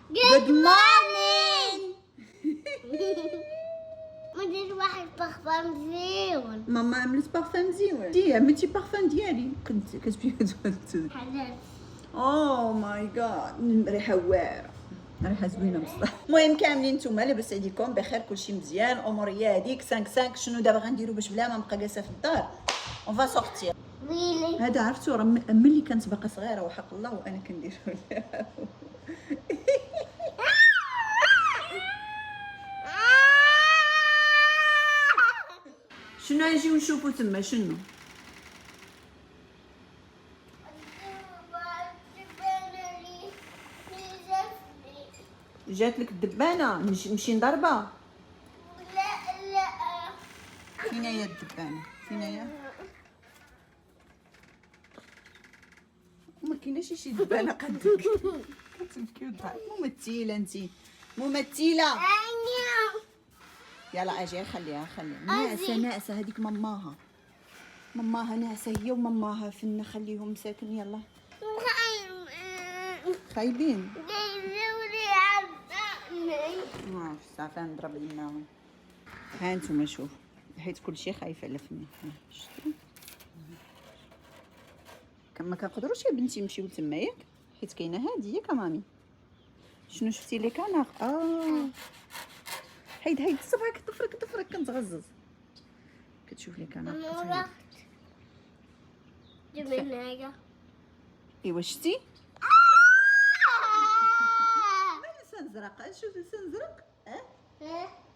Good morning. ندير واحد بخبر مزيون. ماما عملت بارفان مزيون. دي عملتي بارفان ديالي كنت كتبي حلال. اوه ماي جاد، ريحه واعره، ريحه زوينه بصح. المهم كاملين نتوما لاباس عليكم بخير، كلشي مزيان، امور هي هذيك 5 شنو دابا غنديروا باش بلا ما نبقى جالسه في الدار؟ اون فا سورتير. ويلي هذا عرفتو راه ملي كانت باقا صغيره وحق الله وانا كندير شنو نجيو نشوفو تما شنو جات لك الدبانه نمشي نضربها؟ لا فين هي الدبانه؟ فين هي؟ وما كايناش شي دبانه قدك كتبكي وتضحك. ممثله انت، ممثله. يلا اجي خليها ناعسه هذيك ماماها ناعسه هي وماماها فينا، خليهم ساكن. يلا خايبين صافي نضرب لناهم. ها نتوما شوف، حيت كلشي خايف على فينا. شفتوا ما كنقدروش يا بنتي نمشيو لتما ياك، حيت كاينه هادي ياك مامي. شنو شفتي لي كنار؟ حيد صبعك، ضفرك كنتغزز. كتشوف لي كنار جيب هنايا. ايوا شتي لسان زرق. شوف لسان زرق.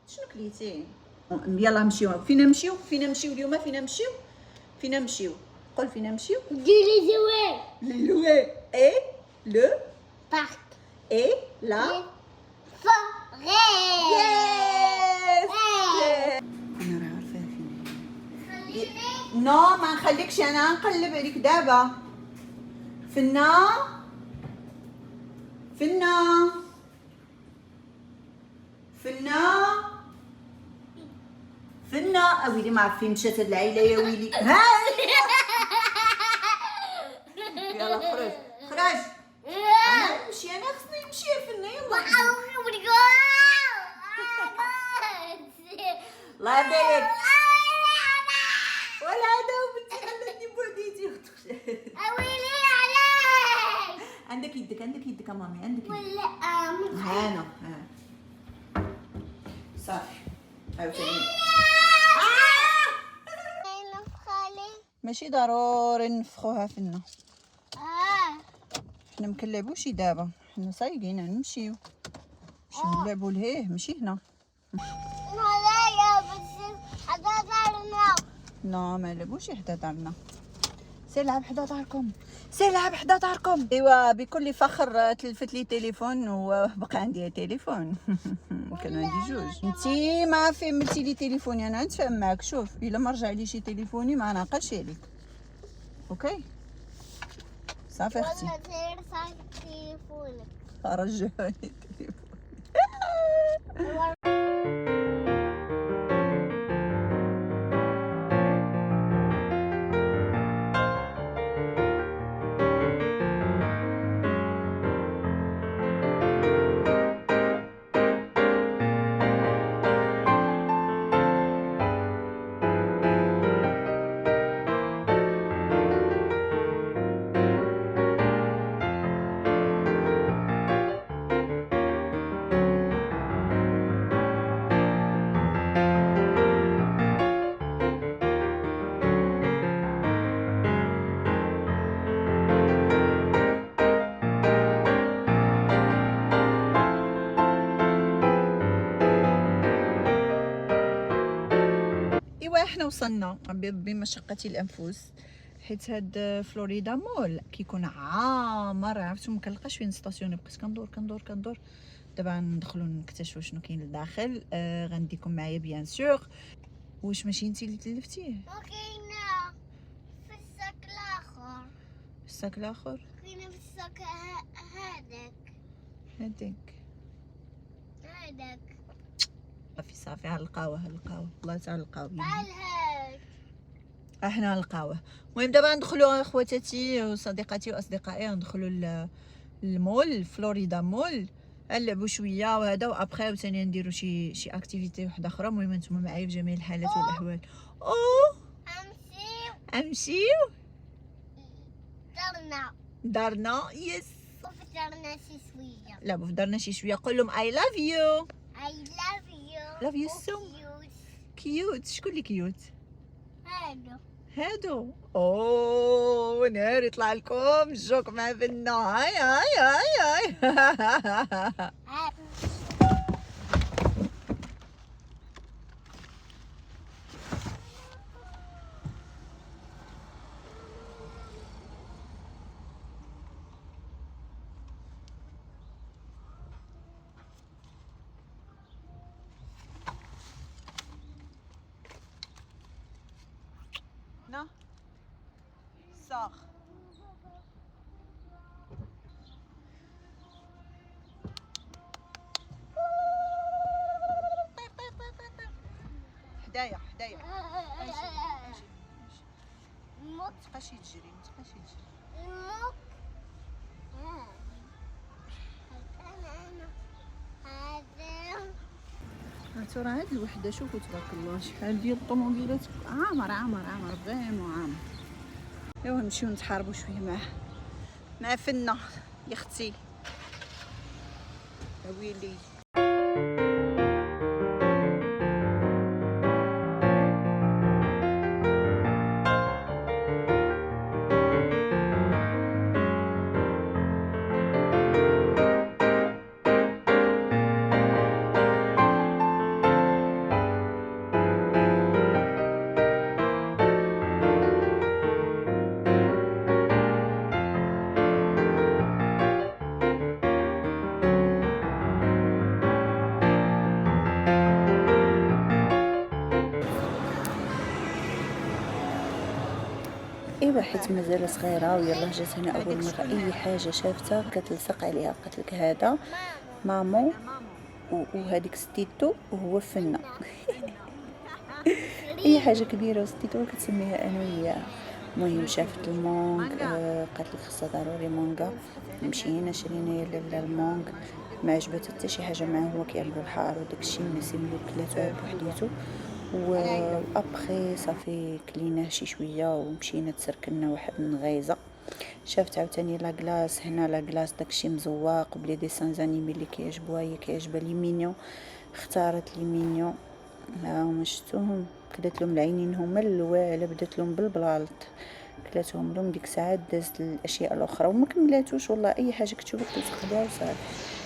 شنو كليتي؟ يلا نمشيو. فين نمشيو اليوم؟ فين نمشيو؟ قول فين نمشيو. ديري زوين لوي اي لو بارك اي لا فوري. انا راه عارفه فين. نو ما نخليكش انا نقلب عليك دابا. فينا اويلي ما عرف فين مشات هاد العائله يا ويلي. ها يلا خرج انا نمشي، انا خصني نمشي فينا. يلا الله يبارك. ولا هذا بنتي خلاتني بوحديتي. ويلي عليك. عندك يدك يا مامي، عندك يدك. ولا هانا صافي عاوتاني. ماشي ضروري نفخوها فينا، حنا مكنلعبوش دابا، حنا صايقين نمشيو نلعبوا لهيه، ماشي هنا. هنايا بس حدا دارنا. لا ما نلعبوش حدا دارنا، سير لعب حدا داركم. ايوا بكل فخر تلفت لي تليفون وبقى عندي تليفون. كان عندي جوج. انتي ما فهمتي لي تليفوني، انا نتفاهم معاك. شوف الا ما رجع لي شي تليفوني ما نعقلش عليك. اوكي صافي اختي. ولا سير صاحب تليفونك. رجعي التليفون. احنا وصلنا بمشقة الانفس، حيت هاد فلوريدا مول كيكون عامر. عرفتو مكنلقاش فين ستاسيوني، بقيت كندور. دابا ندخلو نكتشفوا شنو كاين لداخل. غنديكم معايا بيان سور. واش ماشي انتي اللي تلفتيه؟ وكاينه في الساك الاخر. الساك الاخر كاينه في الساك هذاك صافي على القهوه. الله تعالى القهوه. تعال هاك احنا القهوه. المهم دابا ندخلوا اخواتاتي وصديقاتي واصدقائي، ندخلوا المول فلوريدا مول. نلعبوا شويه وهذا، وابخي عاوتاني نديروا شي اكتيفيتي واحده اخرى. المهم نتوما معايا في جميع الحالات والاحوال. امشيو دارنا يس. وفطرنا شي شوية. لعبوا في دارنا شي شويه. قول لهم اي لاف يو. I love you. Love you so كيوت. شكون اللي كيوت؟ هادو. اوه نهار يطلع لكم الجوك مع بنا. هاي هاي هاي هاي. Non. Sors. حدايا حدايا. اجي ما تبقاش تجري، ما تبقاش تجري. ترى هاد الوحده شوفوا تبارك الله شحال ديال الطوموبيلات. عامر فريمون عامر. ايوا نمشيو نتحاربوا شويه مع فنه يا اختي. يا ويلي. ايوا حيت مازال صغيره ويلا جات هنا اول مره اي حاجه شافتها كتلصق عليها. قالت لك هذا مامو وهذيك ستيتو وهو فنه. اي حاجه كبيره وستيتو كتسميها انا وياها. المهم شافت المونغ. قالت لك خصها ضروري مونغا. مشينا شرينا لاله المونغ. ما عجبته حتى شي حاجه معاه. هو كيعجبو الحار وداكشي الناس يملو كلاتو بوحديتو. وابخي صافي كليناه شي شويه ومشينا تسركلنا واحد النغيزه. شافت عاوتاني لا كلاص. هنا لا كلاص داكشي مزواق بلي ديسان زانيمي اللي كيعجبوها. هي كيعجبها لي مينيون. اختارت لي مينيون. ها هما شفتوهم. كدات لهم العينين هما الواعله. بدات لهم بالبلالط. كلاتهم لهم. ديك الساعه دازت الاشياء الاخرى وما كملاتوش والله. اي حاجه كتشوفها كتلصق بها وصافي.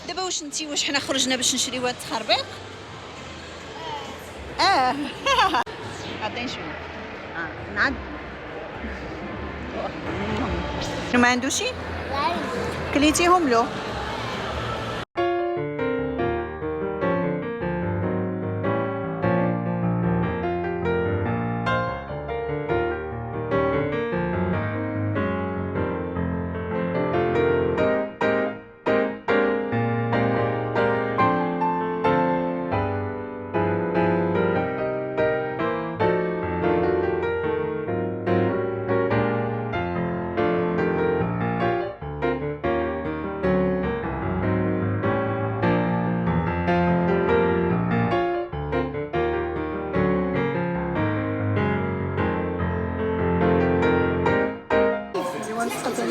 دابا واش حنا خرجنا باش نشريو هاد التخربيق؟ غادي نشوف. نعد. ما عندوش شي؟ كليتيهم له.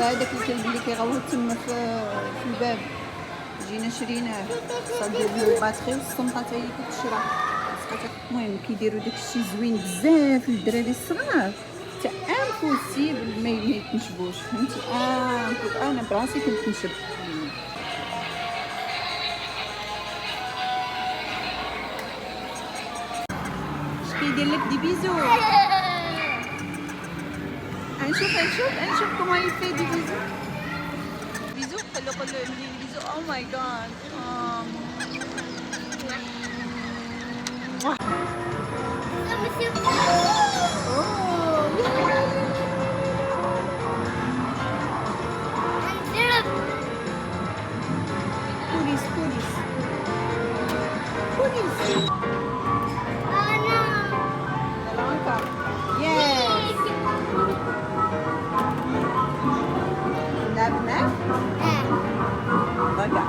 هذاك الكلب اللي كيغوت تما في الباب جينا شريناه. صدير له الباتري والصمطه حتى هي كتشرى. المهم كيديروا داكشي زوين بزاف للدراري الصغار. حتى امبوسيبل ما يتنشبوش. فهمتي؟ انا براسي كنت نشب. اش كيدير لك دي بيزو؟ نشوف كما يفي دي بيزو. بيزو قول له بيزو. او ماي جاد. بوليس. لعبناه؟ رجع.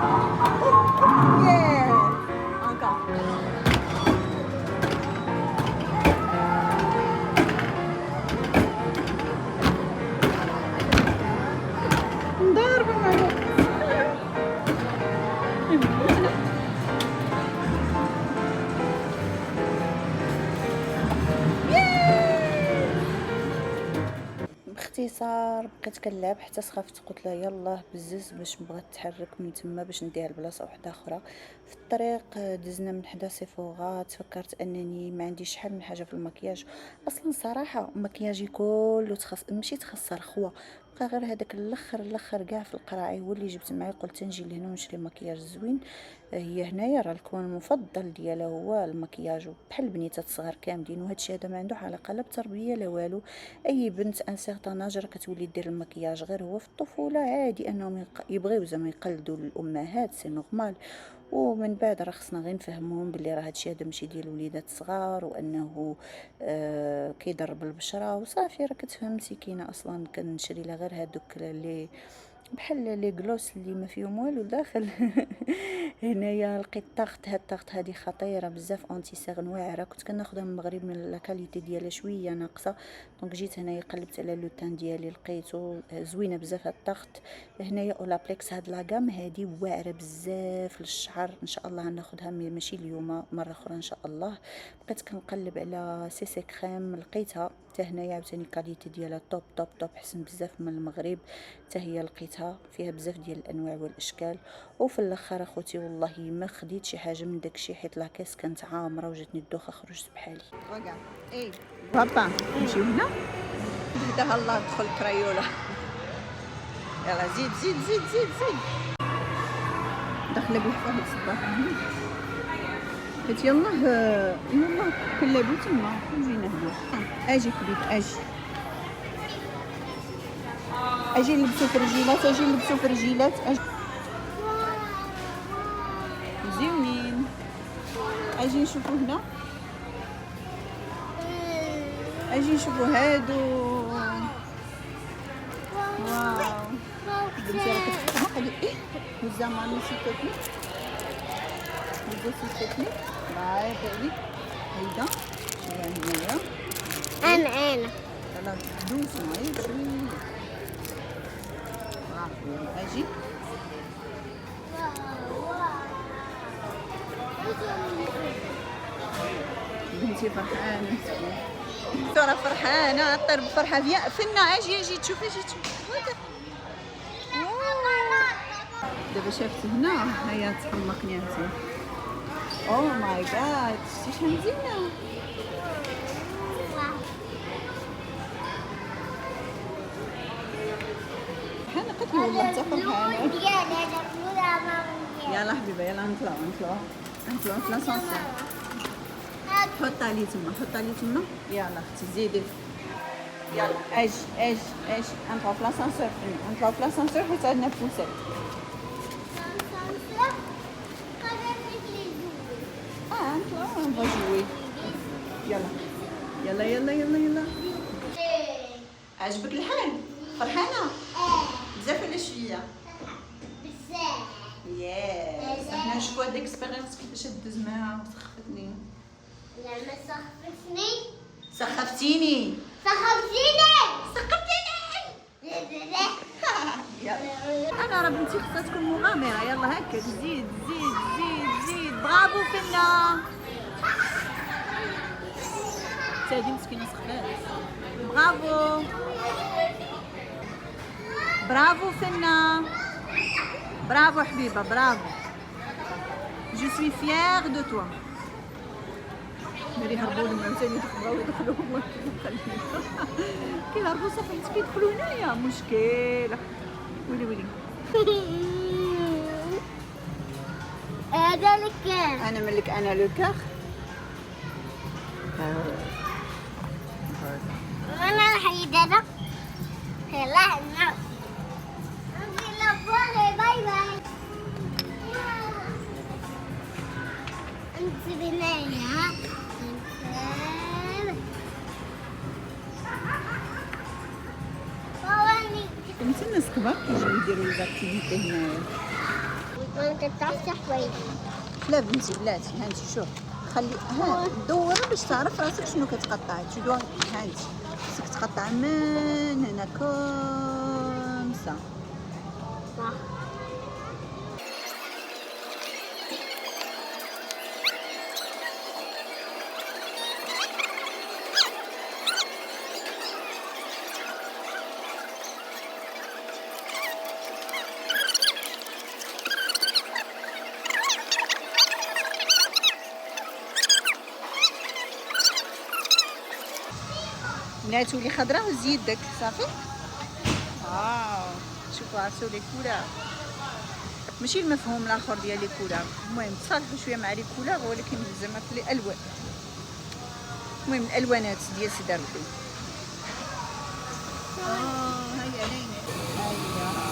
باختصار بقيت كنلعب حتى سخفت، قلت لها يلاه بزز باش بغات تحرك من تما باش نديها لبلاصه واحده اخرى. في الطريق دزنا من حدا سيفوغا، تفكرت انني ما عنديش شحال من حاجه في المكياج. اصلا صراحه مكياجي كله مشيت خسر خوا، بقى غير هذاك الاخر كاع في القراعي هو اللي جبت معايا. قلت نجي لهنا ونشري مكياج زوين. هي هنايا راه الكون المفضل ديالها هو المكياج، بحال البنيتات الصغار كاملين، وهادشي هذا ما عنده علاقه لا بتربيه لا والو. اي بنت ان سيغتان اج كتولي دير المكياج، غير هو في الطفوله عادي انهم يبغيو زعما يقلدوا الامهات، سي نورمال. ومن بعد راه خصنا غير نفهموهم بلي راه هادشي هذا ماشي ديال وليدات صغار، وانه كيضرب البشره وصافي. راه كتفهم مسكينه اصلا كنشري لها غير هادوك اللي بحال لي غلوس اللي ما فيهم والو داخل. هنايا لقيت طاغط، هاد الطاغط هادي خطيره بزاف، اونتي سيغن واعره، كنت كناخذها من المغرب من لا كاليتي ديالها شويه ناقصه. دونك جيت هنايا قلبت على لو تان ديالي لقيتو زوينه بزاف. هاد الطاغط هنايا اولابليكس، هاد لاغام هادي واعره بزاف للشعر، ان شاء الله غناخذها ماشي اليوم، مره اخرى ان شاء الله. بقيت كنقلب على سي كريم، لقيتها حتى هنايا عاوتاني كاليتي ديالها توب توب توب، حسن بزاف من المغرب. حتى هي لقيتها فيها بزاف ديال الانواع والاشكال. وفي الاخر اخوتي والله ما خديت شي حاجه من داكشي، حيت لاكيس كانت عامره وجاتني الدوخه خرجت بحالي. رجع اي بابا نمشيو هنا، هداها الله دخل كرايوله. يلا زيد زيد زيد زيد زيد، داخله بيه واحد الصباح قلت يلاه يلاه كنلعبو تما جينا هنا. اجي حبيب اجي نلبسو في رجيلات، اجي نلبسو في رجيلات، اجي زوينين. اجي نشوفو هنا، اجي نشوفو هادو. واو بنتي راه كتفرح لي. هزا مامي سيتوبلي، هزا سيتوبلي، باي عليك. هيدا شويه هنايا، أنا يلا دوز معايا شويه. اجي بنتي فرحانه، ترى فرحانه طير بفرحه فيا فينا. اجي تشوف، اجي تشوف. دابا شافت هنا هيا تحمقني انت. او ماي جاد شتي شحال مزيانه. فرحانه قلت له والله انت فرحانه. يلا حبيبه يلا نطلعوا في لاسانسير. حطها لي تما يلا اختي زيدي. يلا اجي نطلعوا في لاسانسير، حيت عندنا بوسات. نطلعوا نبغى جوي. يلا عجبك الحال؟ فرحانه بزاف ولا شويه؟ بزاف. ياس حنا نشوفوا هاد الاكسبيريونس كيفاش تدوز معاها. وسخفتني. لا ما سخفتني. سخفتيني. يلا انا راه بنتي خصها تكون مغامره. يلا هكا زيد برافو فينا. هادي مسكينه سخفات. برافو فينا، برافو حبيبه برافو. جو سوي فيير دو توا. ملي هربوا لهم عاوتاني بغاو يدخلوا هما كيهربوا صافي حيت كيدخلوا هنايا مشكل. ويلي هذا لك. انا ملك انا لو كار. انا الحيد هذا. يلا نروح. باي انت بنايا. كنت الناس كبار كيجيو يديروا ليزاكتيفيتي هنايا. وانت تعرف شوي. لا بنتي بلاتي هانتي شوف خلي دوري باش تعرف راسك شنو كتقطعي. تدوا هانتي خصك تقطع من هنا كوم سا. هنا تولي خضراء وزيد داك صافي. واو شوفوا عرفتوا لي كولور، ماشي المفهوم الاخر ديال لي كولور. المهم تصالحوا شويه مع لي كولور، ولكن زعما في الالوان. المهم الالوانات ديال سيدي ربي. هيا عيني هيا.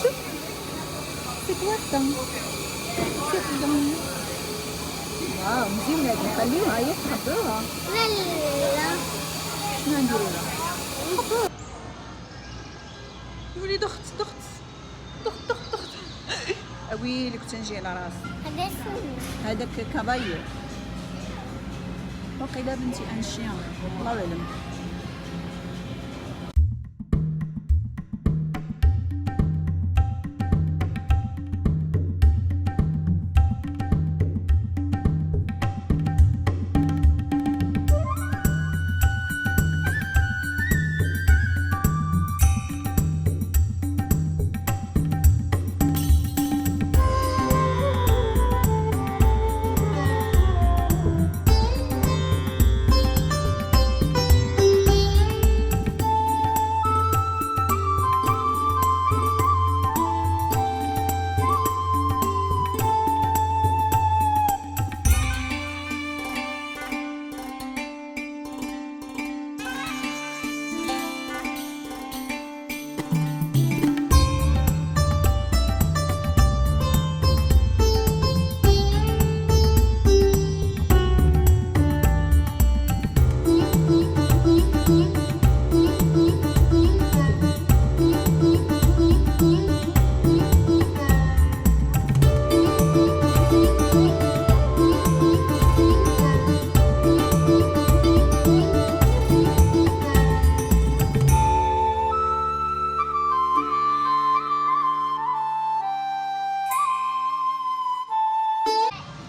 شوف تتوطن تتضم. واو مزيونة هادي، خليوها هي تحضروها. لا لا لا. شنو نديرو لها؟ نحطوها. يولي ضغط ضغط ضغط ضغط ضغط. اويلي كنت نجي على راسي. هذا شنو؟ هذاك كابايو. وقيلا بنتي ان شيان، الله اعلم.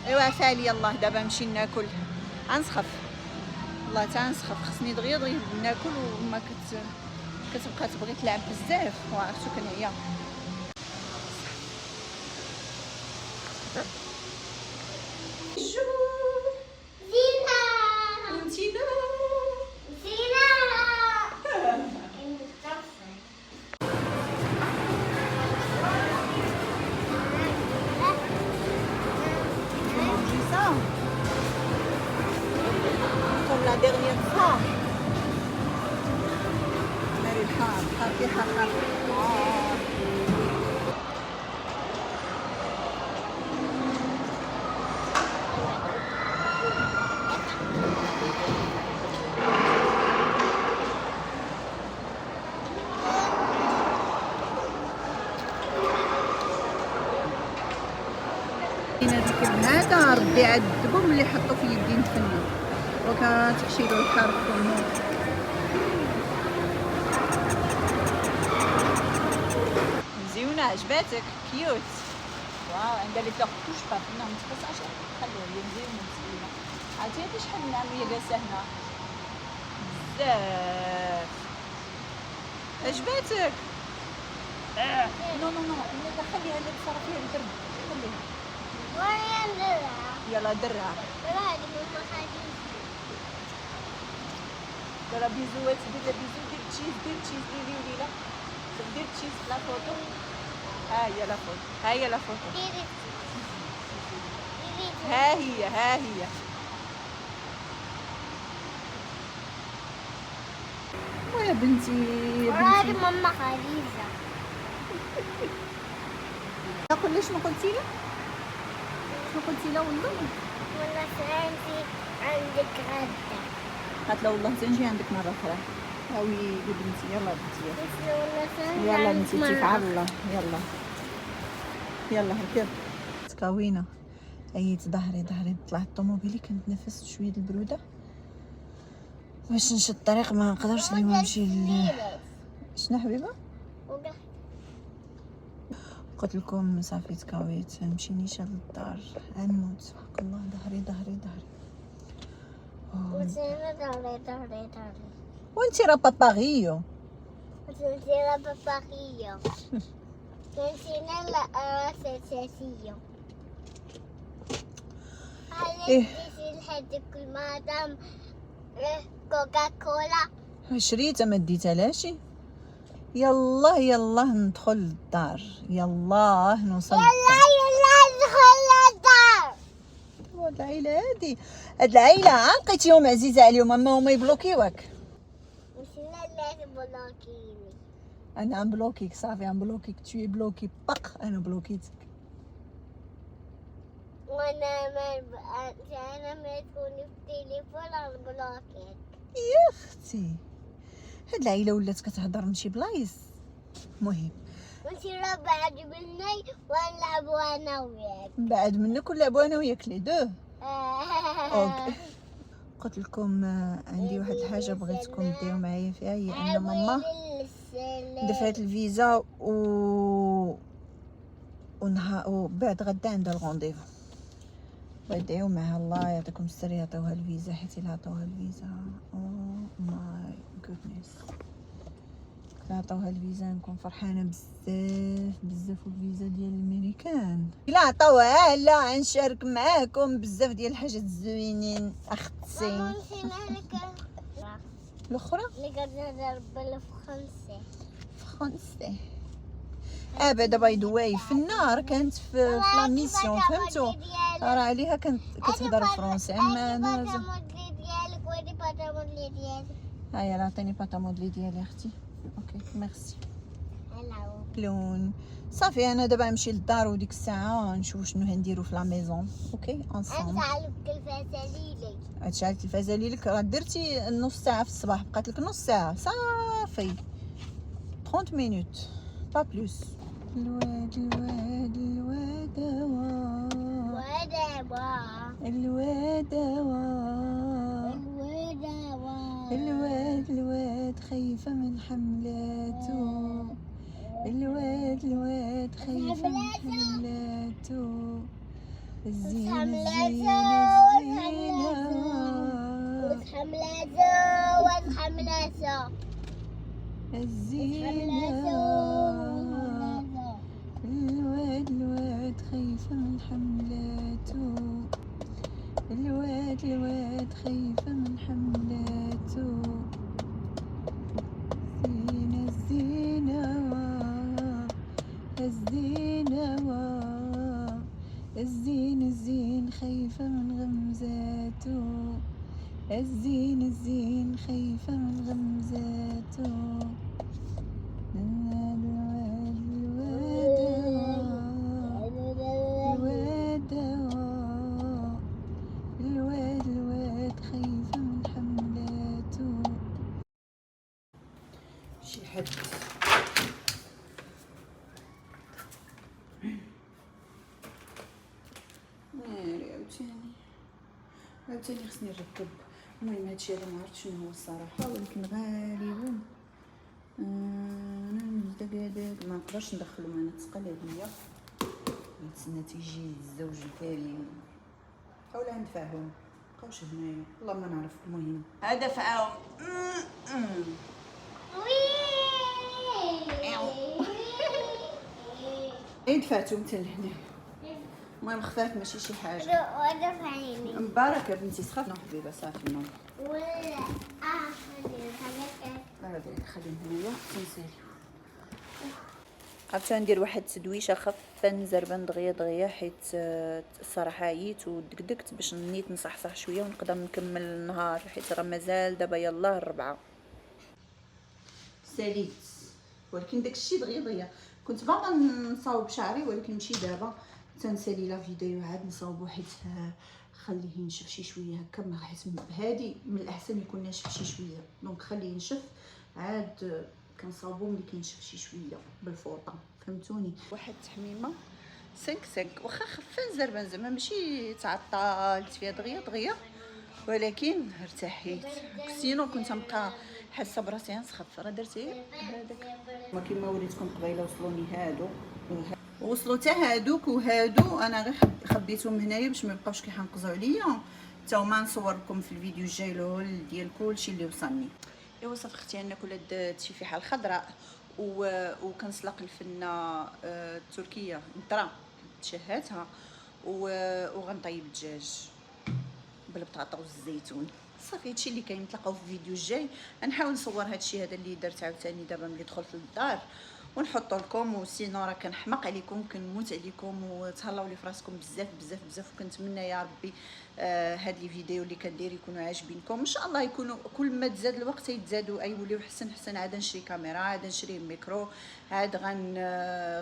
ايوا سالي يلاه دابا نمشي ناكل. غنسخف والله تا نسخف، خصني دغيا دغيا ناكل. وما كتبقى تبغي تلعب بزاف وعرفتو كنعيا. زينة. انتينا زينة. ça comme la dernière fois. ناري الحار حار في حار. هذا ربي عذبهم اللي حطوا في يدين فنو وكتحشيلو الحار في فمو. مزيونة عجباتك كيوت. واو عندها لي فلوغ توش با هنا متقصعش، خليها هي مزيونة مزيونة. عرفتي هادي شحال من عام وهي جالسة هنا بزاف. عجباتك؟ نو نو نو خليها اللي صار فيها البرد خليها. وين درها؟ يلا درها. درها هذه ماما خديجة. ديرها بيزوات، دير بيزو، دير تشيز ديري وليلة. دير تشيز في لا فوتو. ها هي لا فوتو، ها هي لا فوتو. ديري. ها هي ها هي. ويا بنتي يا وهذه بنتي. ماما خديجة. نقول لي شنو قلتي لي؟ شنو قلتي لها والله؟ والله عندك غدا. قالت لها والله تنجي عندك مرة أخرى. هاوي يا بنتي يلا بنتي والله يلا بنتي تفعل الله. يلا يلا ركب. تكاوينة عييت ظهري طلعت طوموبيلي كنتنفس شوية البرودة باش نمشي الطريق. ما نقدرش اليوم نمشي شنو حبيبة؟ قلت لكم صافي تكاويت نمشي نيشان للدار غنموت حق الله. ظهري ظهري. وانتي راه باباغيو. وتنسي باباغيو. نسينا الأقراص الأساسية. إيه. هل نحط كل مادام كوكا كولا؟ شريتها ما ديتهالاش. يلا يلا ندخل للدار، يلا نوصل للدار. يلا ندخل للدار. هاد العائلة هاد العائلة عاقيتيهم عزيزة عليهم، اما هما يبلوكيوك. نسينا اللي بلوكيني. انا نبلوكيك صافي، نبلوكيك توي بلوكي باق، انا بلوكيتك. أنا ما تكوني في التليفون غنبلوكيك. يا اختي هاد العائلة ولات كتهضر من شي بلايص. المهم ونسيرو بعد مني ونلعبو أنا وياك. بعد منك ونلعبو انا وياك لي دو. اوكي قلت لكم عندي واحد الحاجه بغيتكم ديروا معايا فيها، هي ان ماما دفعت الفيزا وبعد غدا عندها الغونديفو. بدعيو معها الله يعطيكم السر يعطيوها الفيزا، حيت الا عطاوها الفيزا او ماي جودنس، الا عطاوها الفيزا نكون فرحانه بزاف بزاف. والفيزا ديال الامريكان الا عطاوها لا غنشارك معاكم بزاف ديال الحاجات الزوينين اختي. نسينا لك الاخرى اللي كنهضر بالفرنسي. فرنسي. بعدا باي ذا واي في النهار كانت في لا ميسيون، فهمتوا؟ راه عليها كانت كتهضر فرنسي. اما انا باتامودلي ديالك ودي باتامودلي ديالك. هيا عطيني باتامودلي ديالي اختي. اوكي ميرسي. هلاو لون صافي انا دابا نمشي للدار وديك الساعه نشوف شنو غنديرو في لا ميزون. اوكي انصوم. نسالك الفازاليلي. هادشي التلفازه ليك راه درتي نص ساعه في الصباح، بقات لك نص ساعه صافي 30 مينوت با بلوس. الواد الواد الواد الواد الواد الواد خايفه من حملاته. الواد خايفه من حملاته. الزينه الزينه حملاته الزينه. الواد خايفه من حملاته. الواد خايفه من حملاته. الزين خايفة من غمزاته. الزين خايفة من غمزاته. الواد خايفة من حملاته. شي حد عاوتاني خصني نركب. المهم هادشي هذا معرفت شنو هو الصراحه، ولكن غالبا انا داك ما نقدرش ندخلو معنا ثقل عليا. نتسنى تيجي الزوج الثاني اولا ندفعهم بقاوش هنايا والله ما نعرف. المهم هذا دفعهم دفعتهم حتى لهنا. المهم خفات ماشي شي حاجه. ودفعيني مبارك بنتي سخاف نوح حبيبه صافي نوح. ولا هذا خليهم هنايا تنسالي. عرفت ندير واحد تدويشه خفه نزربن دغيا حيت الصراحه عييت ودقدقت باش نيت نصحصح شويه ونقدر نكمل النهار، حيت راه مازال دابا يلاه 4 ساليت. ولكن داكشي دغيا كنت باغا نصاوب شعري، ولكن ماشي دابا تنسالي لا فيديو عاد نصاوبو، حيت خليه ينشف شي شويه هكا. ما حيت هادي من الاحسن يكون ناشف شي شويه، دونك خليه ينشف عاد كنصاوبو ملي كينشف شي شويه بالفوطه، فهمتوني؟ واحد التحميمه 5 واخا خفه نزربن زعما ماشي تعطلت فيها دغيا، ولكن ارتحيت. سينو كنت نبقى حاسه براسي نسخف. راه درتي هذاك كما وريتكم قبيله وصلوني هادو وصلوا حتى هادوك وهادو، انا غير خبيتهم هنايا باش ما يبقاوش كيحنقزوا عليا. حتى هما نصور لكم في الفيديو الجاي الهول ديال كلشي اللي وصلني. ايوا صافي اختي انا كل هاد التفيحه الخضراء وكنسلق الفنه التركيه نطرا تشهاتها، وغنطيب الدجاج بالبطاطا والزيتون. صافي هادشي اللي كاين. نتلاقاو في الفيديو الجاي، غنحاول نصور هادشي هذا اللي درت عاوتاني دابا ملي دخلت للدار ونحطو لكم. وسينو راه كنحماق عليكم، كنموت عليكم، وتهلاو لي فراسكم بزاف بزاف بزاف. وكنتمنى يا ربي هاد لي فيديو اللي كندير يكونوا عاجبينكم ان شاء الله. يكونوا كل ما تزاد الوقت يتزادوا يوليو حسن حسن. عاد نشري كاميرا، عاد نشري ميكرو، عاد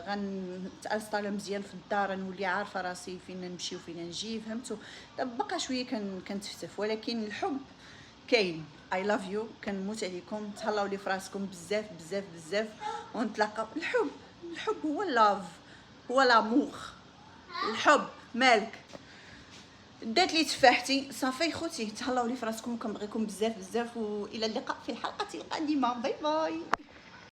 غنتألسطالا مزيان في الدار، نولي عارفه راسي فين نمشي وفين نجي، فهمتوا؟ دابا بقى شويه كنتفتف، ولكن الحب كاين. اي لاف يو، كنموت عليكم، تهلاو لي فراسكم بزاف بزاف بزاف، ونتلاقاو. الحب هو لاف، هو لامور. الحب مالك دات لي تفاحتي صافي خوتي، تهلاو لي فراسكم، كنبغيكم بزاف بزاف، والى اللقاء في الحلقه القادمه. باي باي.